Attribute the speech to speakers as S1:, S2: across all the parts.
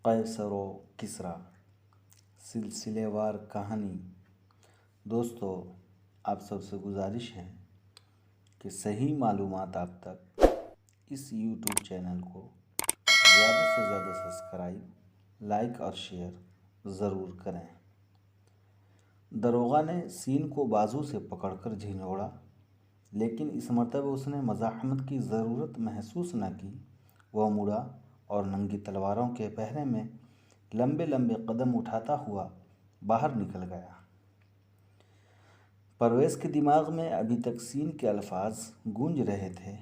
S1: قیصر و کسریٰ سلسلے وار کہانی۔ دوستو، آپ سب سے گزارش ہے کہ صحیح معلومات آپ تک اس یوٹیوب چینل کو زیادہ سے زیادہ سبسکرائب، لائک اور شیئر ضرور کریں۔ داروغہ نے سین کو بازو سے پکڑ کر جھنجھوڑا، لیکن اس مرتبہ اس نے مزاحمت کی ضرورت محسوس نہ کی۔ وہ مڑا اور ننگی تلواروں کے پہرے میں لمبے لمبے قدم اٹھاتا ہوا باہر نکل گیا۔ پرویز کے دماغ میں ابھی تک سین کے الفاظ گونج رہے تھے۔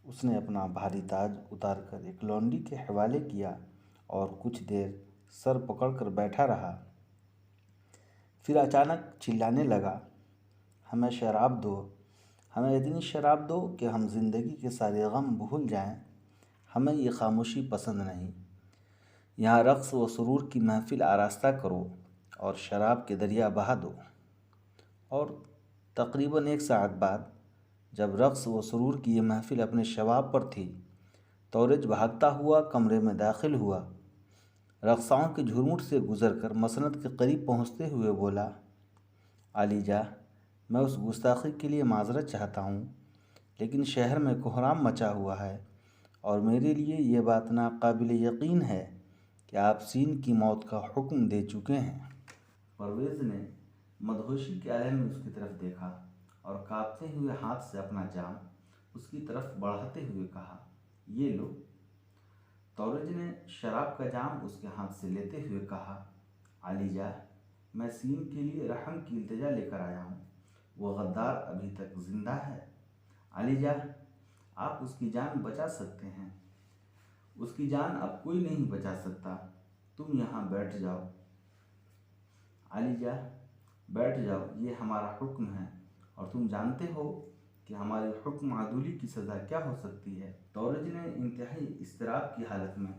S1: اس نے اپنا بھاری تاج اتار کر ایک لونڈی کے حوالے کیا اور کچھ دیر سر پکڑ کر بیٹھا رہا۔ پھر اچانک چلانے لگا، ہمیں شراب دو، ہمیں اتنی شراب دو کہ ہم زندگی کے سارے غم بھول جائیں۔ ہمیں یہ خاموشی پسند نہیں۔ یہاں رقص و سرور کی محفل آراستہ کرو اور شراب کے دریا بہا دو۔ اور تقریباً 1 ساعت بعد جب رقص و سرور کی یہ محفل اپنے شباب پر تھی، تورج بھاگتا ہوا کمرے میں داخل ہوا۔ رقصاؤں کے جھرمٹ سے گزر کر مسند کے قریب پہنچتے ہوئے بولا، عالیجا، میں اس گستاخی کے لیے معذرت چاہتا ہوں، لیکن شہر میں کہرام مچا ہوا ہے اور میرے لیے یہ بات ناقابل یقین ہے کہ آپ سین کی موت کا حکم دے چکے ہیں۔ پرویز نے مدہوشی کے عالم میں اس کی طرف دیکھا اور کانپتے ہوئے ہاتھ سے اپنا جام اس کی طرف بڑھاتے ہوئے کہا، یہ لو۔ تورج نے شراب کا جام اس کے ہاتھ سے لیتے ہوئے کہا، عالیجا، میں سین کے لیے رحم کی التجا لے کر آیا ہوں۔ وہ غدار ابھی تک زندہ ہے۔ عالیجا، آپ اس کی جان بچا سکتے ہیں۔ اس کی جان اب کوئی نہیں بچا سکتا۔ تم یہاں بیٹھ جاؤ۔ عالیجا، بیٹھ جاؤ، یہ ہمارا حکم ہے اور تم جانتے ہو کہ ہمارے حکم عدولی کی سزا کیا ہو سکتی ہے۔ تورج نے انتہائی اضطراب کی حالت میں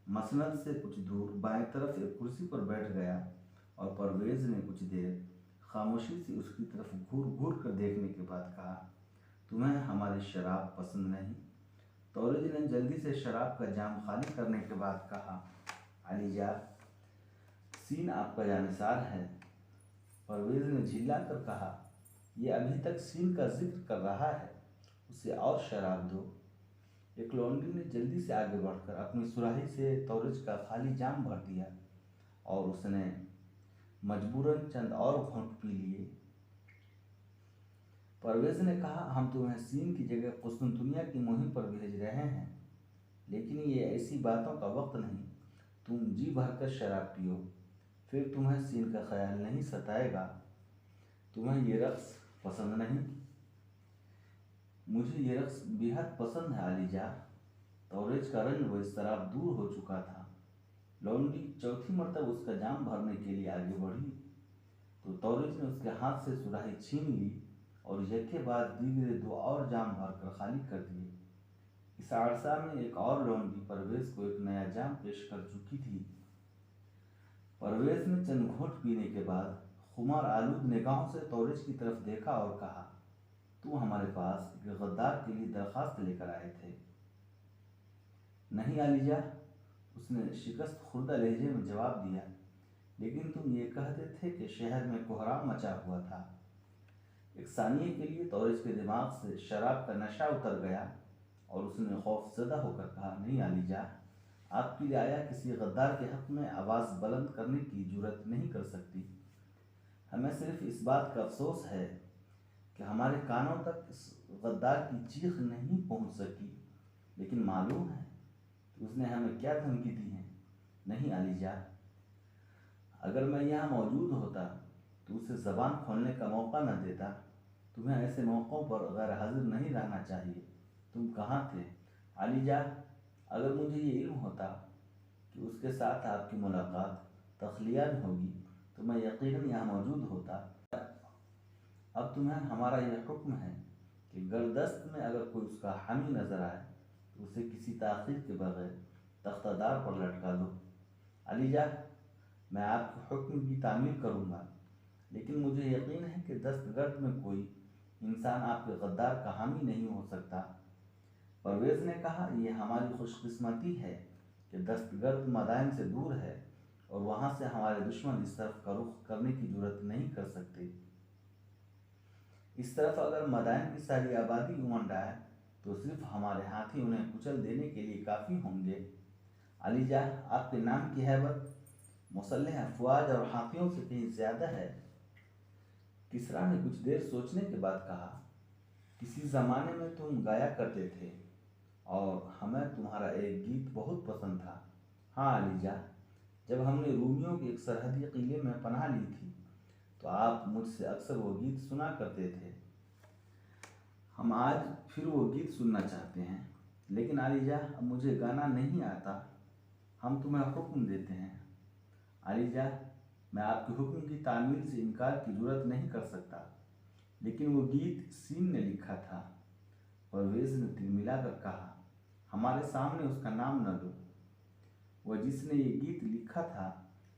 S1: مسند سے کچھ دور بائیں طرف ایک کرسی پر بیٹھ گیا اور پرویز نے کچھ دیر خاموشی سے اس کی طرف گھور گھور کر دیکھنے کے بعد کہا، تمہیں ہماری شراب پسند نہیں؟ تورج نے جلدی سے شراب کا جام خالی کرنے کے بعد کہا، عالیجا، سین آپ کا جانثار ہے۔ پرویز نے جھلا کر کہا، یہ ابھی تک سین کا ذکر کر رہا ہے، اسے اور شراب دو۔ ایک لونڈی نے جلدی سے آگے بڑھ کر اپنی سراہی سے تورج کا خالی جام بھر دیا اور اس نے مجبوراً چند اور گھونٹ پی لیے۔ پرویز نے کہا، ہم تمہیں سین کی جگہ قسطنطنیہ کی مہم پر بھیج رہے ہیں، لیکن یہ ایسی باتوں کا وقت نہیں۔ تم جی بھر کر شراب پیو، پھر تمہیں سین کا خیال نہیں ستائے گا۔ تمہیں یہ رقص پسند نہیں؟ مجھے یہ رقص بے حد پسند ہے عالیجا۔ تورج کا رنج و اضطراب دور ہو چکا تھا۔ لونڈی چوتھی مرتبہ اس کا جام بھرنے کے لیے آگے بڑھی تو تورج نے اس کے ہاتھ سے سراہی چھین لی اور یکے بعد دیگرے 2 اور جام بھر کر خالی کر دیے۔ اس عرصہ میں ایک اور لونڈی پرویز کو ایک نیا جام پیش کر چکی تھی۔ پرویز نے چند گھونٹ پینے کے بعد خمار آلود نگاہوں سے تورج کی طرف دیکھا اور کہا، تم ہمارے پاس ایک غدار کے لیے درخواست لے کر آئے تھے؟ نہیں عالیجا، اس نے شکست خوردہ لہجے میں جواب دیا، لیکن تم یہ کہتے تھے کہ شہر میں کہرام مچا ہوا تھا۔ ایک ثانیے کے لیے تورج کے دماغ سے شراب کا نشہ اتر گیا اور اس نے خوف زدہ ہو کر کہا، نہیں عالیجا، آپ کی رعایا کسی غدار کے حق میں آواز بلند کرنے کی جرأت نہیں کر سکتی۔ ہمیں صرف اس بات کا افسوس ہے کہ ہمارے کانوں تک اس غدار کی چیخ نہیں پہنچ سکی، لیکن معلوم ہے کہ اس نے ہمیں کیا دھمکی دی ہے۔ نہیں عالیجا، اگر میں یہاں موجود ہوتا تو اسے زبان کھولنے کا موقع نہ دیتا۔ تمہیں ایسے موقعوں پر غیر حاضر نہیں رہنا چاہیے۔ تم کہاں تھے؟ عالیجا، اگر مجھے یہ علم ہوتا کہ اس کے ساتھ آپ کی ملاقات تخلیہ میں ہوگی تو میں یقیناً یہاں موجود ہوتا۔ اب تمہیں ہمارا یہ حکم ہے کہ گردست میں اگر کوئی اس کا حامی نظر آئے تو اسے کسی تاخیر کے بغیر تختہ دار پر لٹکا دو۔ عالیجا، میں آپ کے حکم کی تعمیل کروں گا، لیکن مجھے یقین ہے کہ دست گرد میں کوئی انسان آپ کے غدار کا حامی نہیں ہو سکتا۔ پرویز نے کہا، یہ ہماری خوش قسمتی ہے کہ کہ دستگرد مدائن سے دور ہے اور وہاں سے ہمارے دشمن اس طرف کا رخ کرنے کی جرت نہیں کر سکتے۔ اس طرف اگر مدائن کی ساری آبادی امنڈ آئے تو صرف ہمارے ہاتھی انہیں کچل دینے کے لیے کافی ہوں گے۔ علی جاں، آپ کے نام کی ہیبت مسلح افواج اور ہاتھیوں سے کہیں زیادہ ہے۔ کسریٰ نے کچھ دیر سوچنے کے بعد کہا، کسی زمانے میں تم گایا کرتے تھے اور ہمیں تمہارا ایک گیت بہت پسند تھا۔ ہاں علی جاں، جب ہم نے رومیوں کے ایک سرحدی قلعے میں پناہ لی تھی تو آپ مجھ سے اکثر وہ گیت سنا کرتے تھے۔ ہم آج پھر وہ گیت سننا چاہتے ہیں، لیکن علی جاں اب مجھے گانا نہیں آتا۔ ہم تمہیں حکم دیتے ہیں۔ علی جاں، میں آپ کے حکم کی تعمیل سے انکار کی جرت نہیں کر سکتا، لیکن وہ گیت سین نے لکھا تھا۔ پرویز نے تلملا کر کہا، ہمارے سامنے اس کا نام نہ لو۔ وہ جس نے یہ گیت لکھا تھا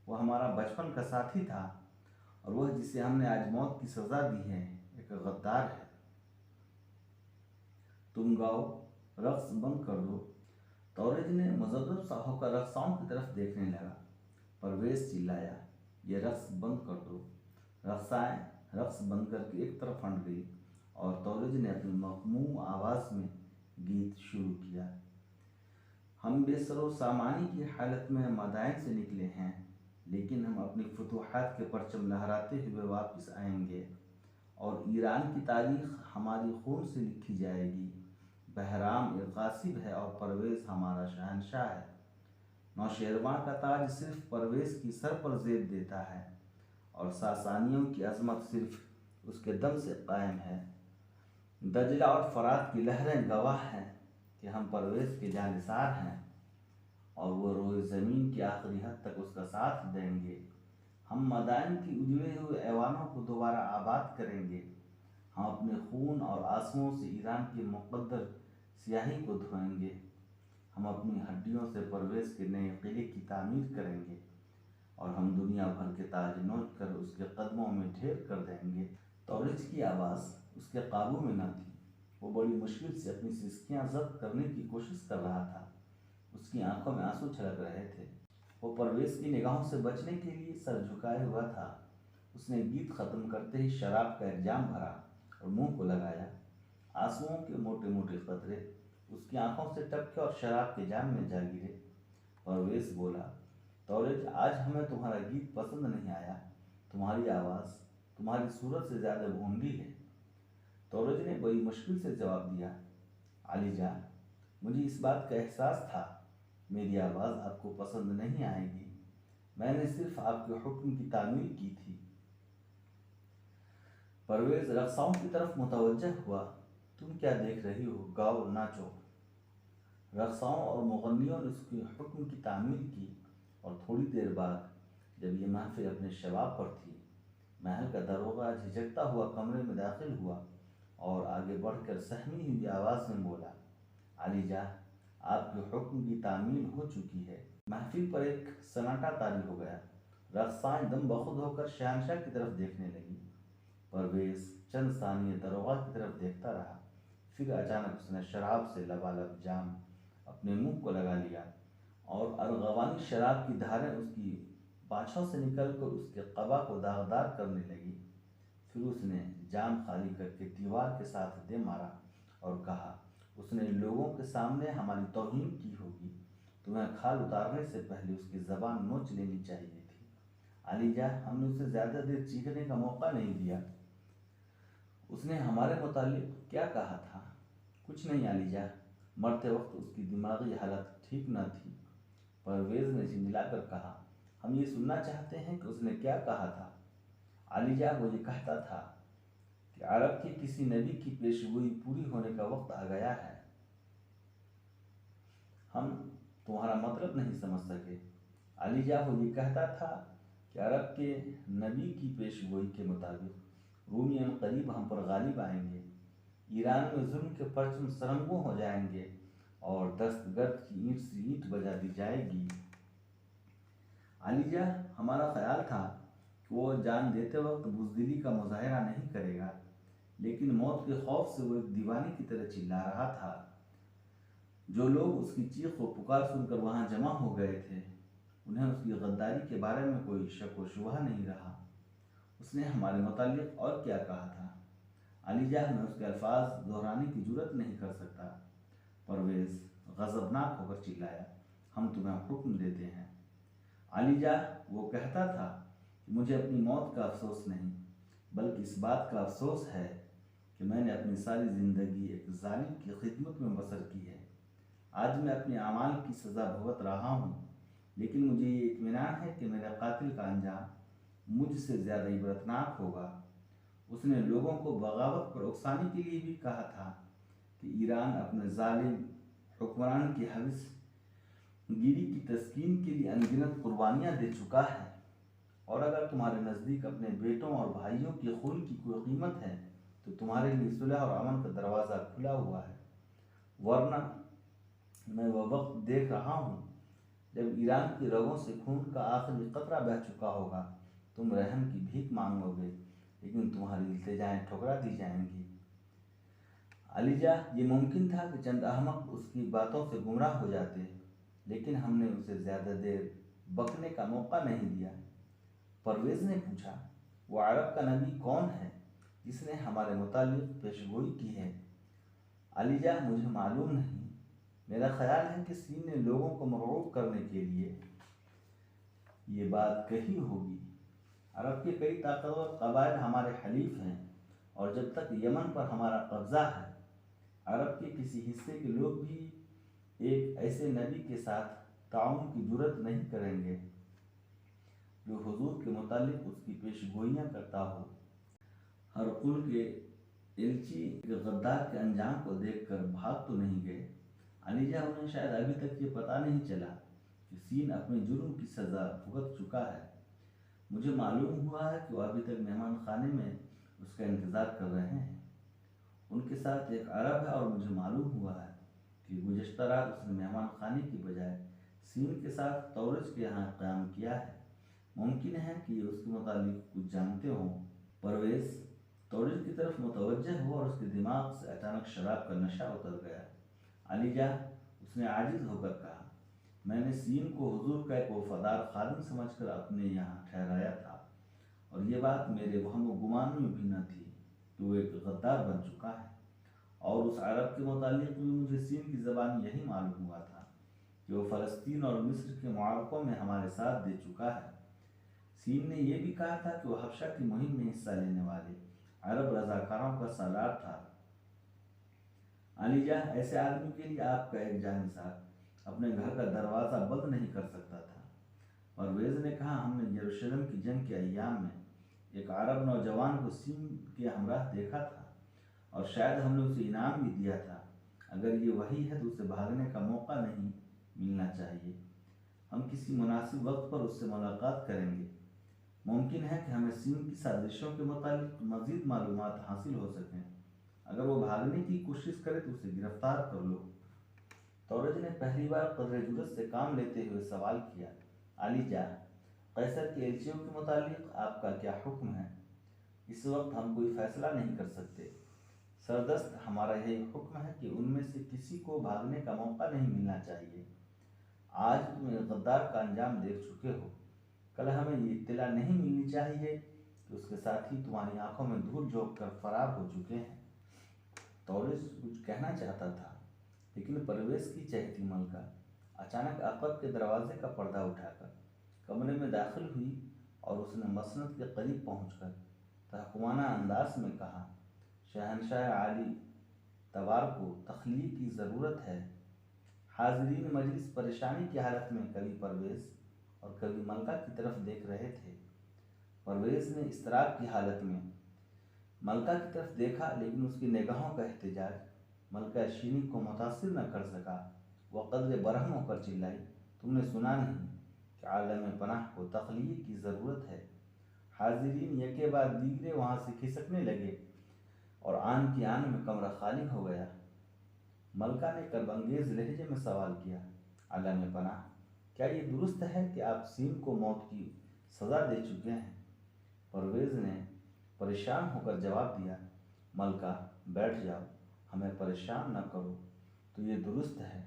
S1: وہ ہمارا بچپن کا ساتھی تھا، اور وہ جسے ہم نے آج موت کی سزا دی ہے ایک غدار ہے۔ تم گاؤ، رقص بند کر دو۔ تورج نے مزدب سا ہو کر رقصاؤں کی طرف دیکھنے لگا۔ پرویز چلایا، یہ رقص بند کر دو۔ رقصائیں رقص بند کر کے ایک طرف ہٹ گئی اور تورج نے اپنی مغموم آواز میں گیت شروع کیا۔ ہم بے سر و سامانی کی حالت میں مدائن سے نکلے ہیں، لیکن ہم اپنی فتوحات کے پرچم لہراتے ہوئے واپس آئیں گے اور ایران کی تاریخ ہماری خون سے لکھی جائے گی۔ بہرام ایک غاصب ہے اور پرویز ہمارا شہنشاہ ہے۔ نوشیروان کا تاج صرف پرویز کی سر پر زیب دیتا ہے اور ساسانیوں کی عظمت صرف اس کے دم سے قائم ہے۔ دجلہ اور فرات کی لہریں گواہ ہیں کہ ہم پرویز کے جانثار ہیں اور وہ روئے زمین کی آخری حد تک اس کا ساتھ دیں گے۔ ہم مدائن کی اجڑے ہوئے ایوانوں کو دوبارہ آباد کریں گے۔ ہم اپنے خون اور آنسوؤں سے ایران کی مقدر سیاہی کو دھوئیں گے۔ ہم اپنی ہڈیوں سے پرویز کے نئے قلعے کی تعمیر کریں گے اور ہم دنیا بھر کے تاج نوچ کر اس کے قدموں میں ڈھیر کر دیں گے۔ تورج کی آواز اس کے قابو میں نہ تھی۔ وہ بڑی مشکل سے اپنی سسکیاں ضبط کرنے کی کوشش کر رہا تھا۔ اس کی آنکھوں میں آنسو چھلک رہے تھے۔ وہ پرویز کی نگاہوں سے بچنے کے لیے سر جھکائے ہوا تھا۔ اس نے گیت ختم کرتے ہی شراب کا ایک جام بھرا اور منہ کو لگایا۔ آنسوؤں کے موٹے موٹے قطرے اس کی آنکھوں سے ٹپکے اور شراب کے جام میں جا گرے۔ پرویز بولا، تورج، آج ہمیں تمہارا گیت پسند نہیں آیا۔ تمہاری آواز تمہاری صورت سے زیادہ بھونڈی ہے۔ تورج نے بڑی مشکل سے جواب دیا، علی جاں، مجھے اس بات کا احساس تھا میری آواز آپ کو پسند نہیں آئے گی۔ میں نے صرف آپ کے حکم کی تعمیل کی تھی۔ پرویز رقصاؤں کی طرف متوجہ ہوا، تم کیا دیکھ رہی ہو؟ گاؤ، ناچو۔ رقصاؤں اور مغنیوں نے اس کے حکم کی تعمیل کی اور تھوڑی دیر بعد جب یہ محفل اپنے شباب پر تھی، محل کا داروغہ جھجکتا ہوا کمرے میں داخل ہوا اور آگے بڑھ کر سہمی ہوئی آواز میں بولا، علی جاں، آپ کے حکم کی تعمیل ہو چکی ہے۔ محفل پر ایک سناٹا طاری ہو گیا۔ رقصائیں دم بخود ہو کر شہنشاہ کی طرف دیکھنے لگیں۔ پرویز چند ثانیے داروغہ کی طرف دیکھتا رہا، پھر اچانک اس نے شراب سے لبالب جام اپنے منہ کو لگا لیا اور ارغوانی شراب کی دھاریں اس کی باچھوں سے نکل کر اس کے قبا کو داغدار کرنے لگی۔ پھر اس نے جام خالی کر کے دیوار کے ساتھ دے مارا اور کہا، اس نے لوگوں کے سامنے ہماری توہین کی ہوگی۔ تمہیں کھال اتارنے سے پہلے اس کی زبان نوچ لینی چاہیے تھی۔ علی جاں، ہم نے اسے زیادہ دیر چیخنے کا موقع نہیں دیا۔ اس نے ہمارے متعلق کیا کہا تھا؟ کچھ نہیں علی جاں، مرتے وقت اس کی دماغی حالت ٹھیک نہ تھی۔ پرویز نے جھنجھلا کر کہا، ہم یہ سننا چاہتے ہیں کہ اس نے کیا کہا تھا۔ علی جاں، وہ یہ کہتا تھا کہ عرب کے کسی نبی کی پیشگوئی پوری ہونے کا وقت آ گیا ہے۔ ہم تمہارا مطلب نہیں سمجھ سکے۔ علی جاں، وہ یہ کہتا تھا کہ عرب کے نبی کی پیشگوئی کے مطابق رومی عنقریب ہم پر غالب آئیں گے، ایران میں ظلم کے پرچم سرنگوں ہو جائیں گے اور دستگرد کی اینٹ سے اینٹ بجا دی جائے گی۔ علی جاں، ہمارا خیال تھا کہ وہ جان دیتے وقت بزدلی کا مظاہرہ نہیں کرے گا، لیکن موت کے خوف سے وہ ایک دیوانے کی طرح چلا رہا تھا۔ جو لوگ اس کی چیخ و پکار سن کر وہاں جمع ہو گئے تھے انہیں اس کی غداری کے بارے میں کوئی شک و شبہ نہیں رہا۔ اس نے ہمارے متعلق اور کیا کہا تھا؟ علی جان میں اس کے الفاظ دہرانے کی جرت نہیں کر سکتا۔ پرویز غضبناک ہو کر چلایا، ہم تمہیں حکم دیتے ہیں۔ علی جان وہ کہتا تھا کہ مجھے اپنی موت کا افسوس نہیں بلکہ اس بات کا افسوس ہے کہ میں نے اپنی ساری زندگی ایک ظالم کی خدمت میں بسر کی ہے۔ آج میں اپنے اعمال کی سزا بھگت رہا ہوں، لیکن مجھے یہ اطمینان ہے کہ میرے قاتل کا انجام مجھ سے زیادہ عبرتناک ہوگا۔ اس نے لوگوں کو بغاوت پر اکسانے کے لیے بھی کہا تھا کہ ایران اپنے ظالم حکمران کی حوث گیری کی تسکین کے لیے انگنت قربانیاں دے چکا ہے، اور اگر تمہارے نزدیک اپنے بیٹوں اور بھائیوں کے خون کی کوئی قیمت ہے تو تمہارے لیے صلح اور امن کا دروازہ کھلا ہوا ہے، ورنہ میں وہ وقت دیکھ رہا ہوں جب ایران کی رگوں سے خون کا آخری قطرہ بہہ چکا ہوگا۔ تم رحم کی بھیک مانگو گے لیکن تمہاری التجائیں ٹھکرا دی جائیں گی۔ علی جان یہ ممکن تھا کہ چند احمق اس کی باتوں سے گمراہ ہو جاتے، لیکن ہم نے اسے زیادہ دیر بکنے کا موقع نہیں دیا۔ پرویز نے پوچھا، وہ عرب کا نبی کون ہے جس نے ہمارے متعلق پیشگوئی کی ہے؟ علی جان مجھے معلوم نہیں، میرا خیال ہے کہ سین نے لوگوں کو مرعوب کرنے کے لیے یہ بات کہی ہوگی۔ عرب کے کئی طاقتور قبائل ہمارے حلیف ہیں، اور جب تک یمن پر ہمارا قبضہ ہے عرب کے کسی حصے کے لوگ بھی ایک ایسے نبی کے ساتھ تعاون کی جرت نہیں کریں گے جو حضور کے متعلق اس کی پیشگوئیاں کرتا ہو۔ ہرقل کے ایلچی کے غدار کے انجام کو دیکھ کر بھاگ تو نہیں گئے؟ علی جان انہیں شاید ابھی تک یہ پتہ نہیں چلا کہ سین اپنے جرم کی سزا بھگت چکا ہے۔ مجھے معلوم ہوا ہے کہ وہ ابھی تک مہمان خانے میں اس کا انتظار کر رہے ہیں۔ ان کے ساتھ ایک عرب ہے، اور مجھے معلوم ہوا ہے کہ گزشتہ رات اس نے مہمان خانے کی بجائے سین کے ساتھ تورج کے یہاں قیام کیا ہے۔ ممکن ہے کہ یہ اس کے متعلق کچھ جانتے ہوں۔ پرویز تورج کی طرف متوجہ ہوا اور اس کے دماغ سے اچانک شراب کا نشہ اتر گیا۔ علی جان اس نے عاجز ہو کر کہا، میں نے سین کو حضور کا ایک وفادار خادم سمجھ کر اپنے یہاں ٹھہرایا تھا، اور یہ بات میرے وہم و گمان میں بھی نہ تھی کہ وہ ایک غدار بن چکا ہے۔ اور اس عرب کے متعلق بھی مجھے سین کی زبان یہی معلوم ہوا تھا کہ وہ فلسطین اور مصر کے معرکوں میں ہمارے ساتھ دے چکا ہے۔ سین نے یہ بھی کہا تھا کہ وہ حبشہ کی مہم میں حصہ لینے والے عرب رضاکاروں کا سالار تھا۔ علی جان ایسے آدمی کے لیے آپ کا ایک جانسار اپنے گھر کا دروازہ بند نہیں کر سکتا تھا۔ پرویز نے کہا، ہم نے یروشلم کی جنگ کے ایام میں ایک عرب نوجوان کو سین کے ہمراہ دیکھا تھا، اور شاید ہم نے اسے انعام بھی دیا تھا۔ اگر یہ وہی ہے تو اسے بھاگنے کا موقع نہیں ملنا چاہیے۔ ہم کسی مناسب وقت پر اس سے ملاقات کریں گے۔ ممکن ہے کہ ہمیں سین کی سازشوں کے متعلق مزید معلومات حاصل ہو سکیں۔ اگر وہ بھاگنے کی کوشش کرے تو اسے گرفتار کر لو۔ تورج نے پہلی بار قدر جرت سے کام لیتے ہوئے سوال کیا، علی جان قیصر کے ایلچیوں کے متعلق آپ کا کیا حکم ہے؟ اس وقت ہم کوئی فیصلہ نہیں کر سکتے۔ سردست ہمارا یہ حکم ہے کہ ان میں سے کسی کو بھاگنے کا موقع نہیں ملنا چاہیے۔ آج تم ایک غدار کا انجام دیکھ چکے ہو، کل ہمیں یہ اطلاع نہیں ملنی چاہیے کہ اس کے ساتھی تمہاری آنکھوں میں دھول جھونک کر فرار ہو چکے ہیں۔ تورج کچھ کہنا چاہتا تھا، لیکن پرویز کی چہتی ملکہ اچانک عقب کے دروازے کا پردہ اٹھا کر کمرے میں داخل ہوئی، اور اس نے مسند کے قریب پہنچ کر تحکمانہ انداز میں کہا، شہنشاہ عالی تبار کو تخلیہ کی ضرورت ہے۔ حاضرین مجلس پریشانی کی حالت میں کبھی پرویز اور کبھی ملکہ کی طرف دیکھ رہے تھے۔ پرویز نے اضطراب کی حالت میں ملکہ کی طرف دیکھا، لیکن اس کی نگاہوں کا احتجاج ملکہ شیریں کو متاثر نہ کر سکا۔ وہ قدر برہم ہو کر چلائی، تم نے سنا نہیں کہ عالم پناہ کو تخلیہ کی ضرورت ہے؟ حاضرین یکے بعد دیگرے وہاں سے کھسکنے لگے، اور آن کی آن میں کمرہ خالی ہو گیا۔ ملکہ نے کرب انگیز لہجے میں سوال کیا، عالم پناہ کیا یہ درست ہے کہ آپ سین کو موت کی سزا دے چکے ہیں؟ پرویز نے پریشان ہو کر جواب دیا، ملکہ بیٹھ جاؤ، ہمیں پریشان نہ کرو۔ تو یہ درست ہے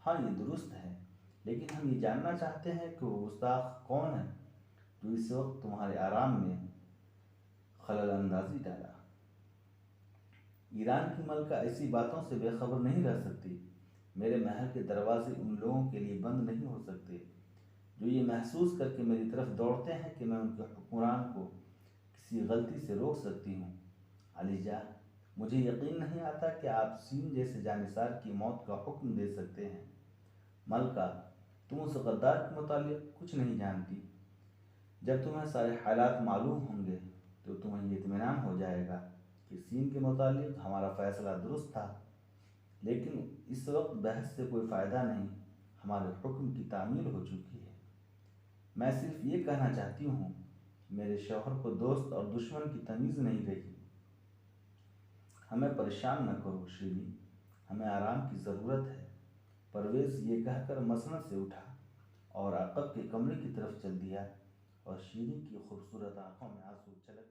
S1: ہاں یہ درست ہے، لیکن ہم یہ جاننا چاہتے ہیں کہ وہ گستاخ کون ہے جو اس وقت تمہارے آرام میں خلل اندازی ڈالا۔ ایران کی ملکہ ایسی باتوں سے بے خبر نہیں رہ سکتی۔ میرے محل کے دروازے ان لوگوں کے لیے بند نہیں ہو سکتے جو یہ محسوس کر کے میری طرف دوڑتے ہیں کہ میں ان کے حکمران کو کسی غلطی سے روک سکتی ہوں۔ علی جاں، مجھے یقین نہیں آتا کہ آپ سین جیسے جانثار کی موت کا حکم دے سکتے ہیں۔ ملکہ، تم اس غدار کے متعلق کچھ نہیں جانتی۔ جب تمہیں سارے حالات معلوم ہوں گے تو تمہیں یہ اطمینان ہو جائے گا کہ سین کے متعلق ہمارا فیصلہ درست تھا۔ لیکن اس وقت بحث سے کوئی فائدہ نہیں، ہمارے حکم کی تعمیل ہو چکی ہے۔ میں صرف یہ کہنا چاہتی ہوں کہ میرے شوہر کو دوست اور دشمن کی تمیز نہیں رہی۔ ہمیں پریشان نہ کرو شیریں، ہمیں آرام کی ضرورت ہے۔ پرویز یہ کہہ کر مسند سے اٹھا اور عقب کے کمرے کی طرف چل دیا، اور شیریں کی خوبصورت آنکھوں میں آنسو چھلک